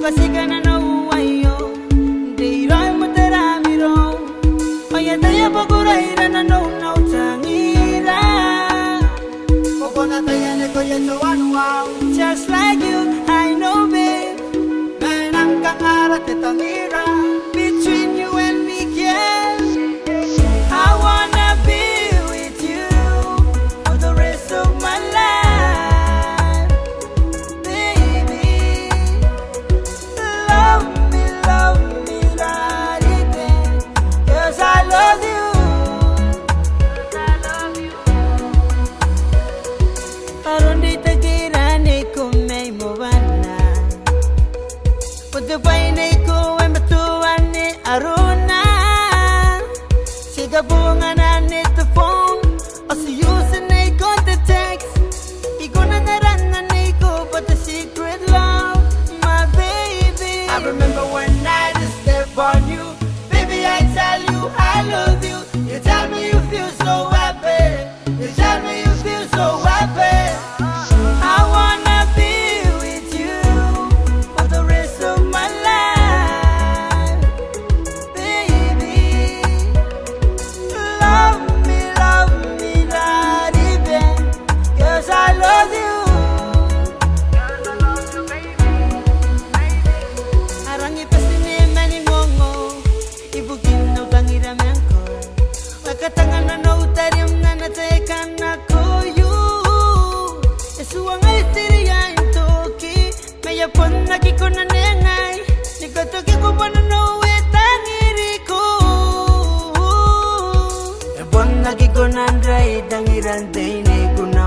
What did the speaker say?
kasi ka na nauwayo Di rai mataramiro Oya taya paguraira na no tangira Koko na taya ne ko yeso wow Just like you, I know babe Menang kangarat tangira Between you and me, girl I wanna be with you for the rest of my life Baby Love me, daddy, cause I love you Aron di tagirani ko may mawala Pagkabay na ikaw ay matuwan ni Aruna Siga bunga na nito phone O siyusin na ikaw the text Ikaw na naranan na ikaw but the secret love My baby I remember when I just stepped on you Baby I tell you I love you You tell me you feel so happy You tell me you feel so happy I wanna be with you for the rest of my life Baby Love me, daddy, babe Cause I love you Arang ipasinima ni Mongo Ibugin na bangira miyangko Wakatangan na na utarim na natekan ako you Esuang ay tiriya yung toki Mayapon nagi ko na nengay Nikotoki ko pa na nauwetang iriko Ebon nagi ko na andray Dangiran day ni ko na